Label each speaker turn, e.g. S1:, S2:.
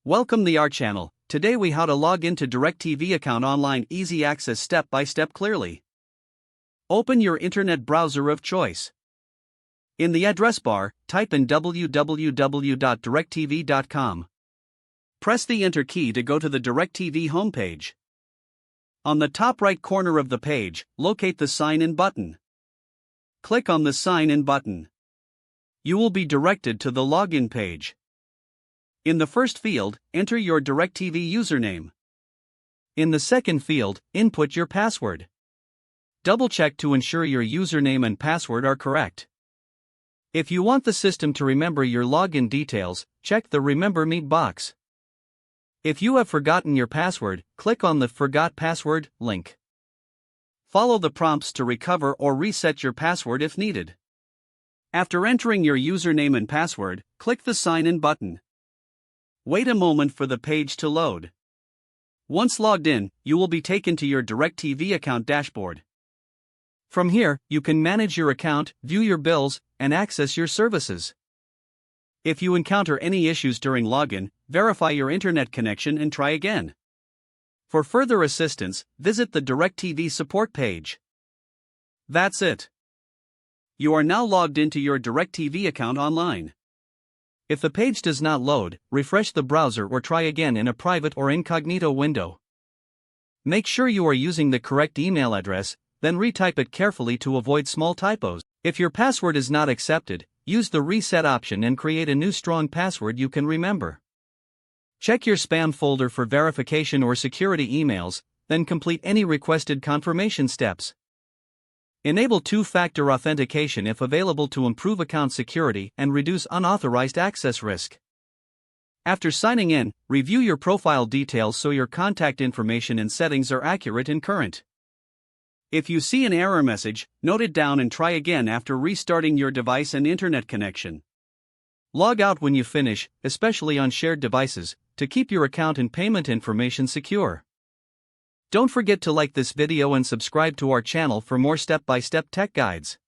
S1: Welcome to our channel. Today we how to log into DirecTV account online, easy access, step by step, clearly. Open your internet browser of choice. In the address bar, type in www.directv.com. Press the enter key to go to the DirecTV homepage. On the top right corner of the page, locate the sign in button. Click on the sign in button. You will be directed to the login page. In the first field, enter your DirecTV username. In the second field, input your password. Double-check to ensure your username and password are correct. If you want the system to remember your login details, check the Remember Me box. If you have forgotten your password, click on the Forgot Password link. Follow the prompts to recover or reset your password if needed. After entering your username and password, click the Sign In button. Wait a moment for the page to load. Once logged in, you will be taken to your DirecTV account dashboard. From here, you can manage your account, view your bills, and access your services. If you encounter any issues during login, verify your internet connection and try again. For further assistance, visit the DirecTV support page. That's it. You are now logged into your DirecTV account online. If the page does not load, refresh the browser or try again in a private or incognito window. Make sure you are using the correct email address, then retype it carefully to avoid small typos. If your password is not accepted, use the reset option and create a new strong password you can remember. Check your spam folder for verification or security emails, then complete any requested confirmation steps. Enable two-factor authentication if available to improve account security and reduce unauthorized access risk. After signing in, review your profile details so your contact information and settings are accurate and current. If you see an error message, note it down and try again after restarting your device and internet connection. Log out when you finish, especially on shared devices, to keep your account and payment information secure. Don't forget to like this video and subscribe to our channel for more step-by-step tech guides.